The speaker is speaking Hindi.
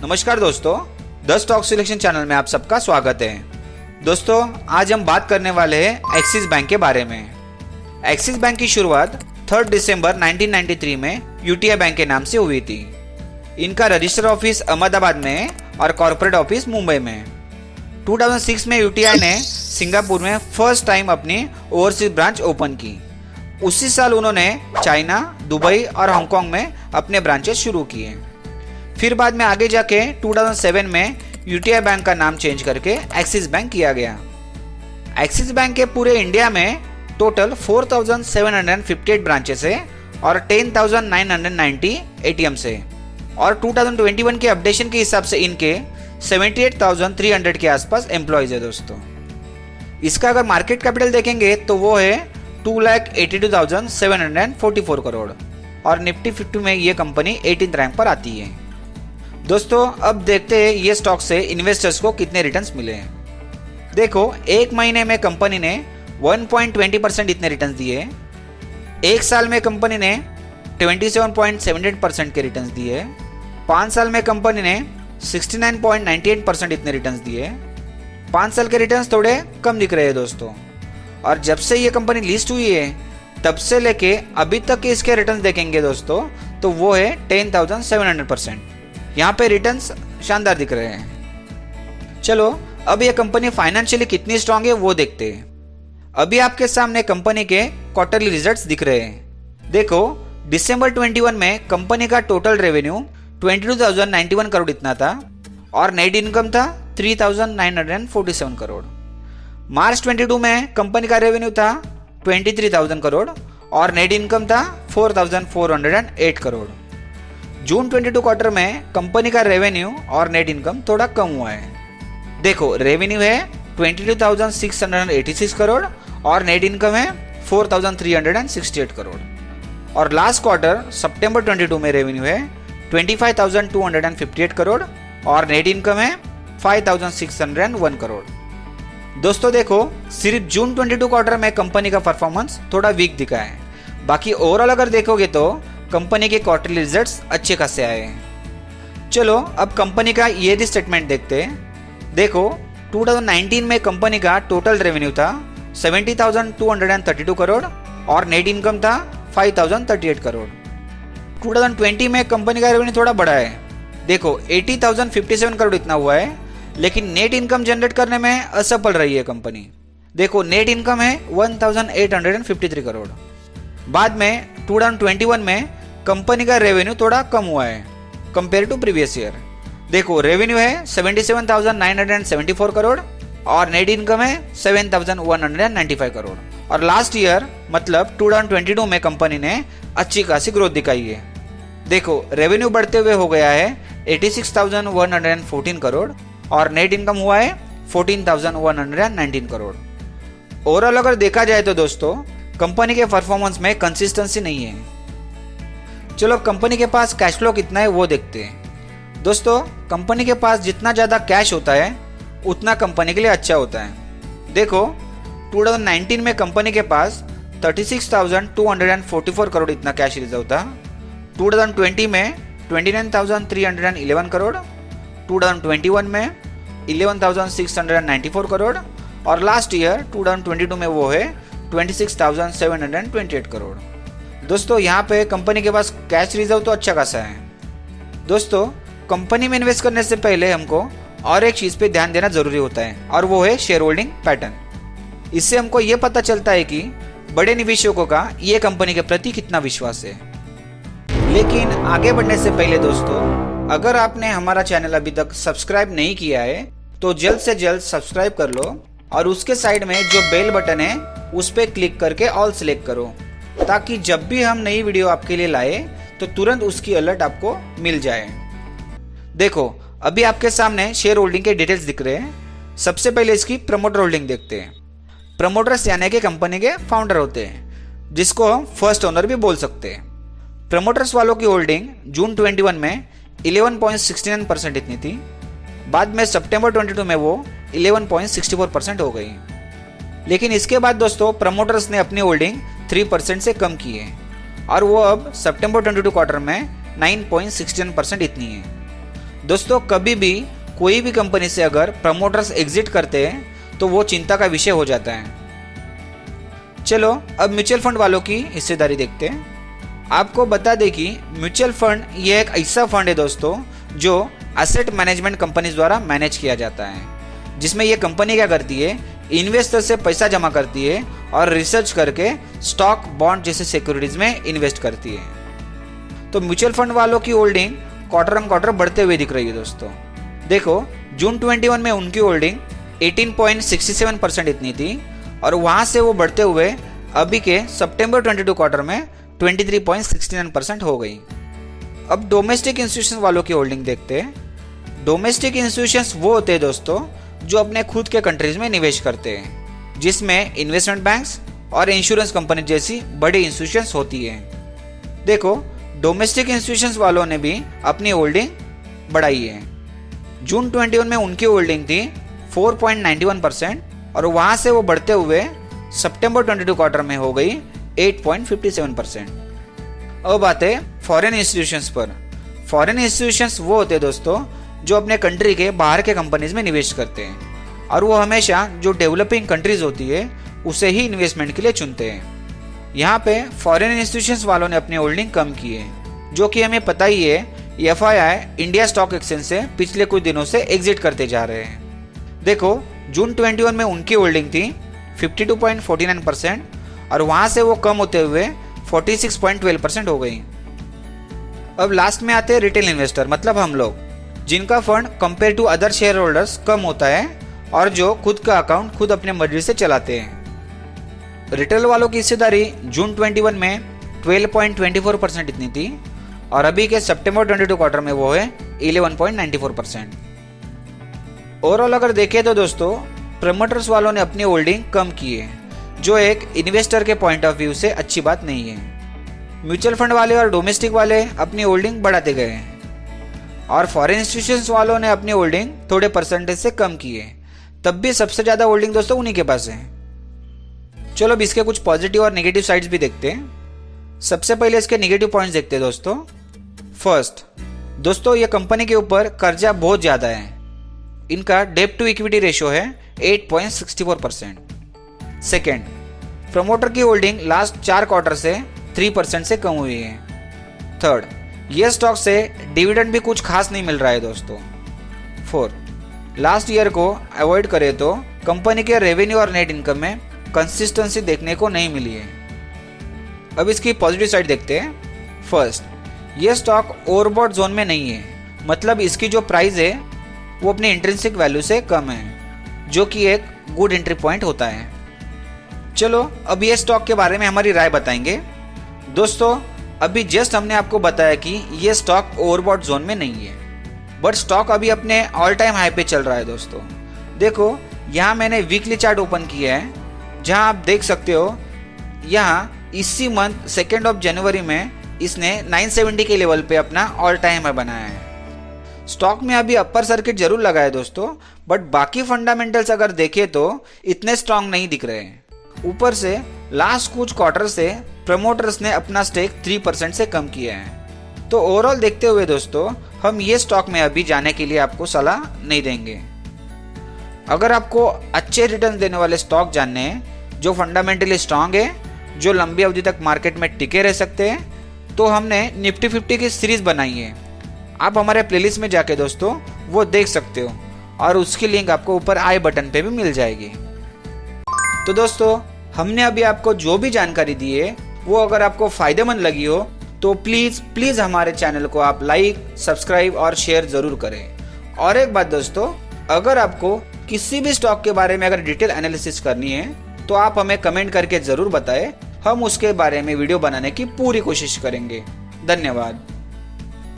नमस्कार दोस्तों, द स्टॉक सिलेक्शन चैनल में आप सबका स्वागत है। दोस्तों, आज हम बात करने वाले हैं एक्सिस बैंक के बारे में। एक्सिस बैंक की शुरुआत 3 दिसंबर 1993 में यूटीआई बैंक के नाम से हुई थी। इनका रजिस्टर ऑफिस अहमदाबाद में है और कॉर्पोरेट ऑफिस मुंबई में। 2006 में यूटीआई ने सिंगापुर में फर्स्ट टाइम अपनी ओवरसीज ब्रांच ओपन की। उसी साल उन्होंने चाइना, दुबई और हांगकांग में अपने ब्रांचेस शुरू किए। फिर बाद में आगे जाके 2007 में यूटीआई बैंक का नाम चेंज करके एक्सिस बैंक किया गया। एक्सिस बैंक के पूरे इंडिया में टोटल 4,758 ब्रांचेस है और 10,990 एटीएम्स है। और 2021 के अपडेशन के हिसाब से इनके 78,300 के आसपास एम्प्लॉयज है। दोस्तों, इसका अगर मार्केट कैपिटल देखेंगे तो वो है 2,82,744 करोड़ और निफ्टी 50 में ये कंपनी 18th रैंक पर आती है। दोस्तों, अब देखते हैं ये स्टॉक से इन्वेस्टर्स को कितने रिटर्न्स मिले हैं। देखो, एक महीने में कंपनी ने 1.20% इतने रिटर्न्स दिए। एक साल में कंपनी ने 27.78% के रिटर्न्स दिए। 5 साल में कंपनी ने 69.98% इतने रिटर्न्स दिए। 5 साल के रिटर्न्स थोड़े कम दिख रहे हैं दोस्तों। और जब से ये कंपनी लिस्ट हुई है तब से लेके अभी तक के इसके रिटर्न्स देखेंगे दोस्तों तो वो है 10,700%। यहाँ पे रिटर्न्स शानदार दिख रहे हैं। चलो, अब ये कंपनी फाइनेंशियली कितनी स्ट्रांग है वो देखते हैं। अभी आपके सामने कंपनी के क्वार्टरली रिजल्ट्स दिख रहे हैं। देखो, दिसंबर 21 में कंपनी का टोटल रेवेन्यू 22,091 करोड़ इतना था और नेट इनकम था 3,947 करोड़। मार्च 22 में कंपनी का रेवेन्यू था 23,000 करोड़ और नेट इनकम था 4,408 करोड़। जून 22 क्वार्टर में कंपनी का रेवेन्यू और नेट इनकम थोड़ा कम हुआ है। देखो, रेवेन्यू है 22,686 करोड़ और नेट इनकम है 4,368 करोड़। और लास्ट क्वार्टर सितंबर 22 में रेवेन्यू है 25,258 करोड़ और नेट इनकम है 5,601 करोड़। दोस्तों देखो, सिर्फ जून 22 क्वार्टर में कंपनी का परफॉर्मेंस थोड़ा वीक दिखा है। बाकी ओवरऑल अगर देखोगे तो कंपनी के क्वार्टरली रिजल्ट्स अच्छे खासे आए हैं। चलो, अब कंपनी का ईयरली स्टेटमेंट देखते हैं। देखो, 2019 में कंपनी का टोटल रेवेन्यू था 70,232 करोड़ और नेट इनकम था 5,038 करोड़। 2020 में कंपनी का रेवेन्यू थोड़ा बढ़ा है। देखो, 80,057 करोड़ इतना हुआ है, लेकिन नेट इनकम जनरेट करने में असफल रही है कंपनी। देखो, नेट इनकम है 1,853 करोड़। बाद में 2021 में कंपनी का रेवेन्यू थोड़ा कम हुआ है कंपेयर टू प्रीवियस ईयर। देखो, रेवेन्यू है 77,974 करोड़ और नेट इनकम है 7,195 करोड़। और लास्ट ईयर मतलब 2022 में कंपनी ने अच्छी खासी ग्रोथ दिखाई है। देखो, रेवेन्यू बढ़ते हुए हो गया है 86,114 करोड़ और नेट इनकम हुआ है 14,119 करोड़। ओवरऑल अगर देखा जाए तो दोस्तों कंपनी के परफॉर्मेंस में कंसिस्टेंसी नहीं है। चलो, कंपनी के पास कैश फ्लो कितना है वो देखते हैं। दोस्तों, कंपनी के पास जितना ज़्यादा कैश होता है उतना कंपनी के लिए अच्छा होता है। देखो, 2019 में कंपनी के पास 36,244 करोड़ इतना कैश रिजर्व था। 2020 में 29,311 करोड़, 2021 में 11,694 करोड़ और लास्ट ईयर 2022 में वो है 26,728 करोड़। दोस्तों, यहाँ पे कंपनी के पास कैश रिजर्व तो अच्छा खासा है। दोस्तों, कंपनी में इन्वेस्ट करने से पहले हमको और एक चीज़ पे ध्यान देना ज़रूरी होता है और वो है शेयर होल्डिंग पैटर्न। इससे हमको ये पता चलता है कि बड़े निवेशकों का ये कंपनी के प्रति कितना विश्वास है। लेकिन आगे बढ़ने से पहले दोस्तों, अगर आपने हमारा चैनल अभी तक सब्सक्राइब नहीं किया है तो जल्द से जल्द सब्सक्राइब कर लो और उसके साइड में जो बेल बटन है उस पर क्लिक करके ऑल सेलेक्ट करो, ताकि जब भी हम नई वीडियो आपके लिए लाए तो तुरंत उसकी अलर्ट आपको मिल जाए। देखो, अभी आपके सामने शेयर होल्डिंग के डिटेल्स दिख रहे हैं। सबसे पहले इसकी प्रमोटर होल्डिंग देखते हैं। प्रमोटर्स यानी कि कंपनी के फाउंडर होते हैं, जिसको हम फर्स्ट ओनर भी बोल सकते हैं। प्रमोटर्स वालों की होल्डिंग जून 21 में 11.69% इतनी थी। बाद में सितंबर 22 में वो 11.64% हो गई। लेकिन इसके बाद दोस्तों प्रमोटर्स ने अपनी होल्डिंग 3% से कम की है और वो अब सितंबर 22 क्वार्टर में 9.16% इतनी है। दोस्तों कभी भी कोई भी कंपनी से अगर प्रमोटर्स एग्जिट करते हैं तो वो चिंता का विषय हो जाता है। चलो अब म्यूचुअल फंड वालों की हिस्सेदारी देखते हैं। आपको बता दें कि म्यूचुअल फंड ये एक ऐसा फंड है दोस्तों जो एसेट मैनेजमेंट कंपनीज द्वारा मैनेज किया जाता है, जिसमें ये कंपनी क्या करती है, इन्वेस्टर से पैसा जमा करती है और रिसर्च करके स्टॉक बॉन्ड जैसे सिक्योरिटीज में इन्वेस्ट करती है। तो म्यूचुअल फंड वालों की होल्डिंग क्वार्टर ऑन क्वार्टर बढ़ते हुए दिख रही है दोस्तों। देखो जून 21 में उनकी होल्डिंग 18.67% इतनी थी और वहां से वो बढ़ते हुए अभी के सितंबर 22 क्वार्टर में 23.69% हो गई। अब डोमेस्टिक इंस्टीट्यूशन वालों की होल्डिंग देखते हैं। डोमेस्टिक इंस्टीट्यूशंस वो होते हैं दोस्तों जो अपने खुद के कंट्रीज में निवेश करते हैं, जिसमें इन्वेस्टमेंट बैंक्स और इंश्योरेंस कंपनी जैसी बड़ी इंस्टीट्यूशंस होती हैं। देखो डोमेस्टिक इंस्टीट्यूशंस वालों ने भी अपनी होल्डिंग बढ़ाई है। जून 21 में उनकी होल्डिंग थी 4.91% और वहां से वो बढ़ते हुए सितंबर 22 क्वार्टर में हो गई 8.57%। अब आते फॉरेन इंस्टीट्यूशंस पर। फॉरेन इंस्टीट्यूशंस वो होते हैं दोस्तों जो अपने कंट्री के बाहर के कंपनीज में निवेश करते हैं और वो हमेशा जो डेवलपिंग कंट्रीज होती है उसे ही इन्वेस्टमेंट के लिए चुनते हैं। यहाँ पे फॉरेन इंस्टीट्यूशंस वालों ने अपनी होल्डिंग कम की है, जो कि हमें पता ही है FII इंडिया स्टॉक एक्सचेंज से पिछले कुछ दिनों से एग्जिट करते जा रहे हैं। देखो जून 21 में उनकी होल्डिंग थी 52.49% और वहां से वो कम होते हुए 46.12% हो गई। अब लास्ट में आते हैं रिटेल इन्वेस्टर, मतलब हम लोग, जिनका fund compare to other shareholders कम होता है और जो खुद का अकाउंट खुद अपने मर्जी से चलाते हैं। रिटेल वालों की हिस्सेदारी जून 21 में 12.24% इतनी थी और अभी के सितंबर 22 क्वार्टर में वो है 11.94%। ओवरऑल अगर देखें तो दोस्तों प्रमोटर्स वालों ने अपनी होल्डिंग कम की है, जो एक इन्वेस्टर के पॉइंट ऑफ व्यू से अच्छी बात नहीं है। म्यूचुअल फंड वाले और डोमेस्टिक वाले अपनी होल्डिंग बढ़ाते गए हैं और फॉरेन इंस्टीट्यूशंस वालों ने अपनी होल्डिंग थोड़े परसेंटेज से कम की है, तब भी सबसे ज्यादा होल्डिंग दोस्तों उन्हीं के पास है। चलो अब इसके कुछ पॉजिटिव और नेगेटिव साइड्स भी देखते हैं। सबसे पहले इसके नेगेटिव पॉइंट्स देखते हैं दोस्तों। फर्स्ट दोस्तों ये कंपनी के ऊपर कर्जा बहुत ज्यादा है। इनका डेब्ट टू इक्विटी रेशियो है 8.64%। सेकेंड, प्रमोटर की होल्डिंग लास्ट 4 क्वार्टर से 3% से कम हुई है। थर्ड, ये स्टॉक से डिविडेंड भी कुछ खास नहीं मिल रहा है दोस्तों। फोर्थ, लास्ट ईयर को अवॉइड करें तो कंपनी के रेवेन्यू और नेट इनकम में कंसिस्टेंसी देखने को नहीं मिली है। अब इसकी पॉजिटिव साइड देखते हैं। फर्स्ट, ये स्टॉक ओवरबॉट जोन में नहीं है, मतलब इसकी जो प्राइस है वो अपनी इंट्रिंसिक वैल्यू से कम है, जो कि एक गुड एंट्री पॉइंट होता है। चलो अब ये स्टॉक के बारे में हमारी राय बताएंगे। दोस्तों अभी जस्ट हमने आपको बताया कि ये स्टॉक ओवरबॉट जोन में नहीं है, बट स्टॉक अभी अपने ऑल टाइम हाई पे चल रहा है दोस्तों। देखो यहाँ मैंने वीकली चार्ट ओपन किया है, जहाँ आप देख सकते हो यहाँ इसी मंथ 2 जनवरी में इसने 970 के लेवल पे अपना ऑल टाइम हाई बनाया है। स्टॉक में अभी अपर सर्किट जरूर लगा है दोस्तों, बट बाकी फंडामेंटल्स अगर देखें तो इतने स्ट्रांग नहीं दिख रहे हैं। ऊपर से लास्ट कुछ क्वार्टर से प्रमोटर्स ने अपना स्टेक 3% से कम किया है। तो ओवरऑल देखते हुए दोस्तों हम ये स्टॉक में अभी जाने के लिए आपको सलाह नहीं देंगे। अगर आपको अच्छे रिटर्न देने वाले स्टॉक जानने हैं जो फंडामेंटली स्ट्रांग है, जो लंबी अवधि तक मार्केट में टिके रह सकते हैं, तो हमने निफ्टी 50 की सीरीज बनाई है। आप हमारे प्लेलिस्ट में जाके दोस्तों वो देख सकते हो और उसकी लिंक आपको ऊपर आई बटन पे भी मिल जाएगी। तो दोस्तों हमने अभी आपको जो भी जानकारी दी है वो अगर आपको फायदेमंद लगी हो तो प्लीज हमारे चैनल को आप लाइक, सब्सक्राइब और शेयर जरूर करें। और एक बात दोस्तों, अगर आपको किसी भी स्टॉक के बारे में अगर डिटेल एनालिसिस करनी है तो आप हमें कमेंट करके जरूर बताएं, हम उसके बारे में वीडियो बनाने की पूरी कोशिश करेंगे। धन्यवाद।